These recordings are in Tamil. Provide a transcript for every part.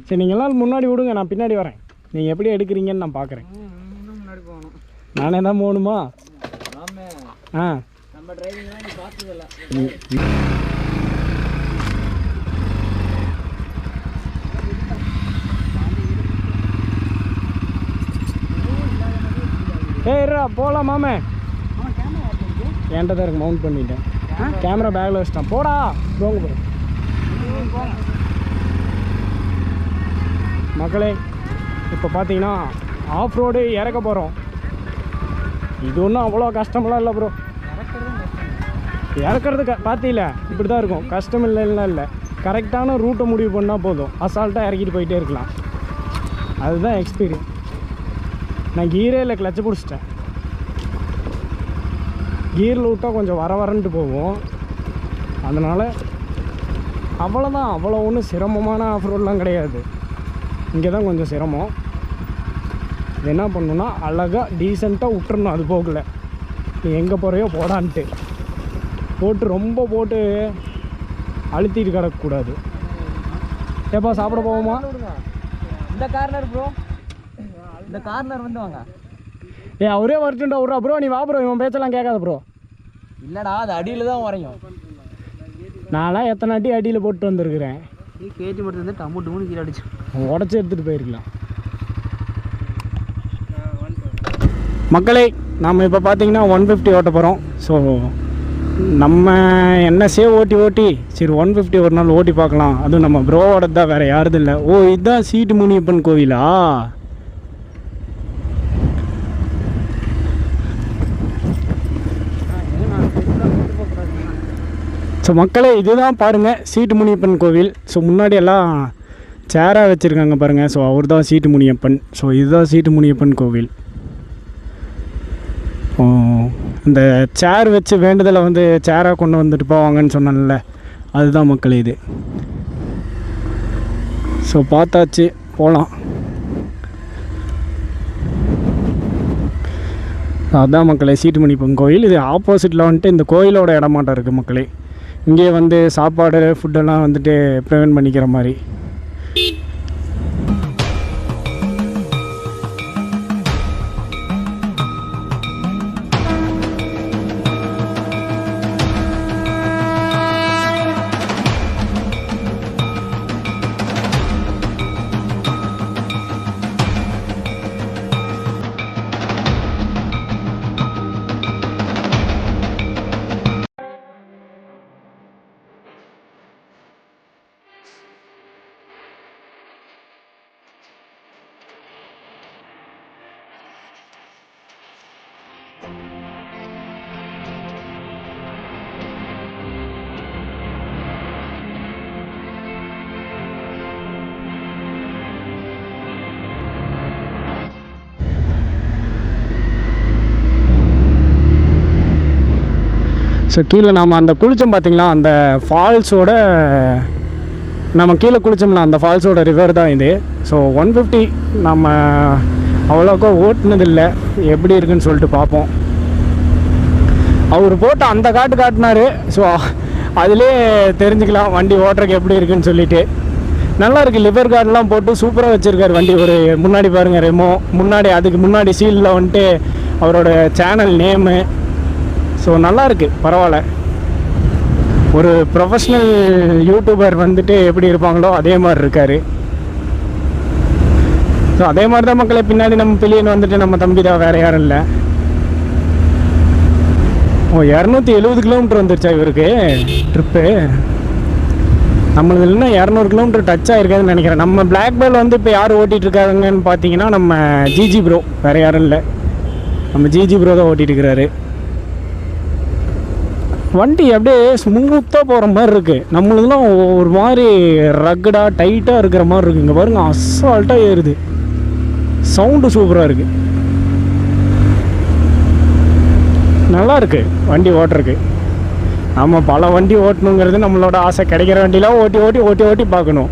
சரி நீங்கள் எல்லாம் முன்னாடி விடுங்க, நான் பின்னாடி வரேன். நீங்கள் எப்படி எடுக்கிறீங்கன்னு நான் பார்க்குறேன். முன்னாடி போகணும். நானே தான் போகணுமா? ஆ நம்ம டிரைவிங்லாம் நீ பார்த்ததில்ல. ஏய்ரா போகலாம் மாமே. என்கிட்ட தான் இருக்கு, மவுண்ட் பண்ணிட்டேன். கேமரா பேக்கில் வச்சிட்டேன். போடா போங்க போகிறேன். மக்களே இப்போ பார்த்தீங்கன்னா ஆஃப் ரோடு இறக்க போகிறோம். இது ஒன்றும் அவ்வளோ கஷ்டமெல்லாம் இல்லை ப்ரோ. இறக்குறது பார்த்தீங்கள இப்படி தான் இருக்கும். கஷ்டம் இல்லைன்னா இல்லை, கரெக்டான ரூட்டை முடிவு பண்ணால் போதும், அசால்ட்டாக இறக்கிட்டு போயிட்டே இருக்கலாம். அதுதான் எக்ஸ்பீரியன்ஸ். நான் கீரே இல்லை, கிளச்சு பிடிச்சிட்டேன். கீரில் விட்டால் கொஞ்சம் வரன்ட்டு போகும். அதனால் அவ்வளோதான், அவ்வளோ ஒன்றும் சிரமமான ஆஃப் ரோடெலாம் கிடையாது. இங்கே தான் கொஞ்சம் சிரமம். இது என்ன பண்ணணுன்னா அழகாக டீசெண்டாக விட்டுறணும். அது போகல நீ எங்கே போகிறையோ போடான்ட்டு போட்டு ரொம்ப போட்டு அழுத்திட்டு கிடக்கக்கூடாது. ஏப்பா சாப்பிட போவோமா? இந்த கார்னர் ப்ரோ, இந்த கார்னர் வந்து வாங்க. அவரே வரட்டுண்டா விட்றா ப்ரோ. நீ வா ப்ரோ, இவன் பேச்செல்லாம் கேட்காத ப்ரோ. இல்லைடா, அது அடியில் தான் வரையும். நான்லாம் எத்தனை அடி அடியில் போட்டு வந்திருக்கிறேன். நீ கேட்டு மட்டும் வந்து டம்மு டம்முன்னு கீழே அடிச்சு உடச்சி எடுத்துகிட்டு போயிருக்கலாம். மக்களே நாம் இப்போ பார்த்தீங்கன்னா 150 ஓட்ட போகிறோம். ஸோ நம்ம என்எஸ்ஏ ஓட்டி சரி 150 ஒரு நாள் ஓட்டி பார்க்கலாம். அதுவும் நம்ம ப்ரோவோட தான், வேறு யாருது இல்லை. ஓ இதுதான் சீட்டு முனியப்பன் கோவிலா? ஸோ மக்களே இதுதான் பாருங்கள் சீட்டு முனியப்பன் கோவில். ஸோ முன்னாடி எல்லாம் சேராக வச்சுருக்காங்க பாருங்கள். ஸோ அவர் தான் சீட்டு முனியப்பன். ஸோ இதுதான் சீட்டு முனியப்பன் கோவில். இந்த சேர் வச்சு வேண்டுதலை வந்து சேராக கொண்டு வந்துட்டு போவாங்கன்னு சொன்னேன்ல, அதுதான் மக்களே இது. ஸோ பார்த்தாச்சு, போகலாம். அதுதான் மக்களே சீட்டு முனியப்பன் கோவில். இது ஆப்போசிட்டில் வந்துட்டு இந்த கோயிலோட இடமாட்டம் இருக்குது மக்களே. இங்கே வந்து சாப்பாடு ஃபுட்டெல்லாம் வந்துட்டு ப்ரிவென்ட் பண்ணிக்கிற மாதிரி. ஸோ கீழே நாம் அந்த குளித்தோம் பார்த்திங்களா, அந்த ஃபால்ஸோட நம்ம கீழே குளித்தோம்னா அந்த ஃபால்ஸோட ரிவர் தான் இது. ஸோ 150 நம்ம அவ்வளோக்கா ஓட்டுனதில்லை, எப்படி இருக்குன்னு சொல்லிட்டு பார்ப்போம். அவர் போட்டு அந்த காட்டினார். ஸோ அதிலே தெரிஞ்சுக்கலாம் வண்டி ஓட்டுறதுக்கு எப்படி இருக்குன்னு சொல்லிட்டு. நல்லா இருக்குது. லிவர் கார்டெலாம் போட்டு சூப்பராக வச்சுருக்காரு வண்டி. ஒரு முன்னாடி பாருங்கள் ரெமோ, முன்னாடி அதுக்கு முன்னாடி சீலில் வந்துட்டு அவரோட சேனல் நேமு. ஸோ நல்லா இருக்குது, பரவாயில்ல. ஒரு ப்ரொஃபஷ்னல் யூடியூபர் வந்துட்டு எப்படி இருப்பாங்களோ அதே மாதிரி இருக்கார். ஸோ அதே மாதிரி தான் மக்களே பின்னாடி நம்ம பிள்ளைன்னு வந்துட்டு நம்ம தம்பி தான், வேறு யாரும் இல்லை. ஓ 270 கிலோமீட்டர் வந்துருச்சா இவருக்கு ட்ரிப்பு? நம்மளுக்கு இல்லைன்னா 200 கிலோமீட்டர் டச் ஆகிருக்காதுன்னு நினைக்கிறேன். நம்ம பிளாக் பேல் வந்து இப்போ யார் ஓட்டிகிட்டு இருக்காங்கன்னு பார்த்தீங்கன்னா நம்ம ஜிஜி ப்ரோ, வேறு யாரும் இல்லை, நம்ம ஜிஜி ப்ரோ தான் ஓட்டிகிட்டு இருக்கிறாரு. வண்டி அப்படியே ஸ்மூத்தாக போகிற மாதிரி இருக்குது. நம்மளுதுலாம் ஒரு மாதிரி ரக்கடாக டைட்டாக இருக்கிற மாதிரி இருக்குது. இங்கே பாருங்கள் அசால்ட்டாக ஏறுது. சவுண்டு சூப்பராக இருக்குது, நல்லா இருக்குது வண்டி ஓட்டுறதுக்கு. நம்ம பல வண்டி ஓட்டணுங்கிறது நம்மளோட ஆசை. கிடைக்கிற வண்டிலாம் ஓட்டி ஓட்டி ஓட்டி ஓட்டி பார்க்கணும்.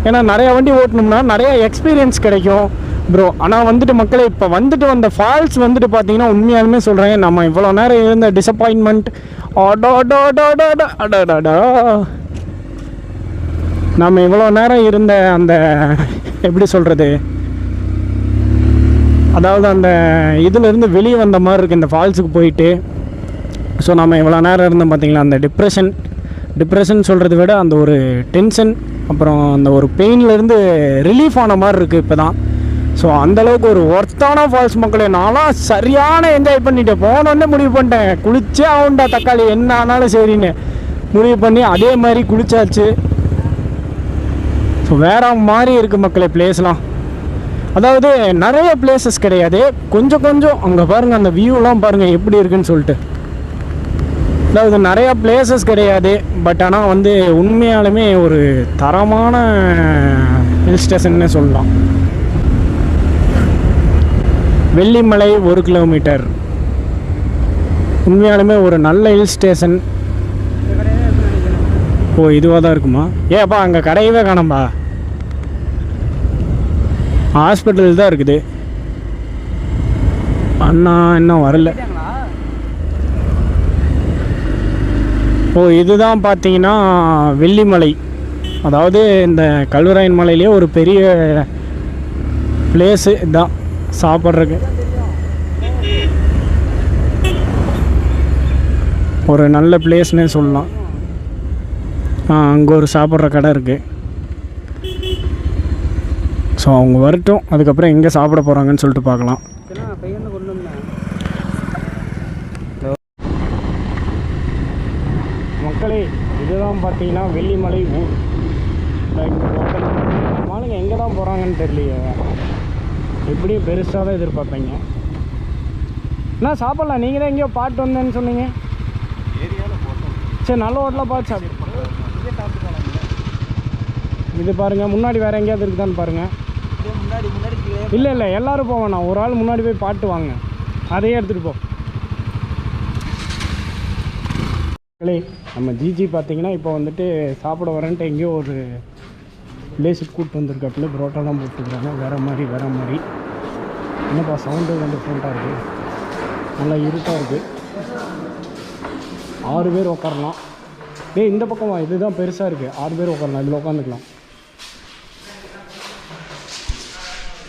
ஏன்னா நிறையா வண்டி ஓட்டணும்னா நிறையா எக்ஸ்பீரியன்ஸ் கிடைக்கும் ப்ரோ. ஆனால் வந்துட்டு மக்களே இப்போ வந்துட்டு வந்த ஃபால்ஸ் வந்துட்டு பார்த்தீங்கன்னா உண்மையாலுமே சொல்கிறேன், நம்ம இவ்வளோ நேரம் இருந்த டிசப்பாயின்மெண்ட் அடாடாடாடாடா நம்ம இவ்வளோ நேரம் இருந்த அந்த எப்படி சொல்கிறது, அதாவது அந்த இதிலேருந்து வெளியே வந்த மாதிரி இருக்குது இந்த ஃபால்ஸுக்கு போயிட்டு. ஸோ நம்ம இவ்வளோ நேரம் இருந்தோம் பார்த்திங்களா, அந்த டிப்ரெஷன் சொல்கிறத விட அந்த ஒரு டென்ஷன், அப்புறம் அந்த ஒரு பெயின்லேருந்து ரிலீஃப் ஆன மாதிரி இருக்குது இப்போ தான். ஸோ அந்தளவுக்கு ஒரு ஒர்த்தான ஃபால்ஸ் மக்களே. நான்லாம் சரியான என்ஜாய் பண்ணிட்டேன். போனோடனே முடிவு பண்ணிட்டேன், குளிச்சே ஆகுண்டா தக்காளி என்ன ஆனாலும் சரின்னு முடிவு பண்ணி அதே மாதிரி குளிச்சாச்சு. ஸோ வேறு மாதிரி இருக்குது மக்களே பிளேஸ்லாம். அதாவது நிறைய பிளேசஸ் கிடையாது, கொஞ்சம் அங்கே பாருங்கள், அந்த வியூலாம் பாருங்கள் எப்படி இருக்குன்னு சொல்லிட்டு. அதாவது நிறையா பிளேசஸ் கிடையாது, பட் ஆனால் வந்து உண்மையாலுமே ஒரு தரமான ஹில் ஸ்டேஷன்னே சொல்லலாம். வெள்ளிமலை 1 கிலோமீட்டர், உண்மையாலுமே ஒரு நல்ல ஹில் ஸ்டேஷன். ஓ இதுவாக தான் இருக்குமா? ஏப்பா அங்கே கடையவே காணோம்பா, ஹாஸ்பிட்டல் தான் இருக்குது. அண்ணா இன்னும் வரல. ஓ இதுதான் பார்த்தீங்கன்னா வெள்ளிமலை, அதாவது இந்த கல்வராயன் மலையிலே ஒரு பெரிய பிளேஸு இதுதான் சாப்பிட்றதுக்கு. ஒரு நல்ல பிளேஸ்னே சொல்லலாம். அங்கே ஒரு சாப்பிட்ற கடை இருக்குது. ஸோ அவங்க வரட்டும், அதுக்கப்புறம் எங்கே சாப்பிட போகிறாங்கன்னு சொல்லிட்டு பார்க்கலாம். மக்களே இதுதான் பார்த்தீங்கன்னா வெள்ளிமலை ஊர். மாலுங்க எங்கே தான் போகிறாங்கன்னு தெரியலையே, எப்படியும் பெருசாக தான் எதிர்பார்ப்பீங்க. என்ன சாப்பிட்லாம், நீங்கள் தான் எங்கேயோ பாட்டு வந்தேன்னு சொன்னீங்க. சரி நல்ல ஹோட்டலாக பார்த்து சாப்பிடு. இது பாருங்கள், முன்னாடி வேறு எங்கேயாவது இருக்குதான்னு பாருங்கள். இல்லை எல்லோரும் போவேண்ணா, ஒரு ஆள் முன்னாடி போய் பாட்டு வாங்க, அதையே எடுத்துகிட்டு போ. நம்ம ஜிஜி பார்த்தீங்கன்னா இப்போ வந்துட்டு சாப்பிட வரேன்ட்டு எங்கேயோ ஒரு பிளேஸுக்கு கூப்பிட்டு வந்திருக்காப்புல. புரோட்டாலாம் போட்டுருக்குறாங்க, வேறு மாதிரி. என்னப்பா சவுண்டு வந்து டிஃப்ரெண்ட்டாக இருக்குது, நல்லா இருட்டாக இருக்குது. 6 பேர் உட்காரலாம். இந்த பக்கமா இதுதான் பெருசாக இருக்குது, 6 பேர் உட்காரலாம், இதில் உட்காந்துக்கலாம்.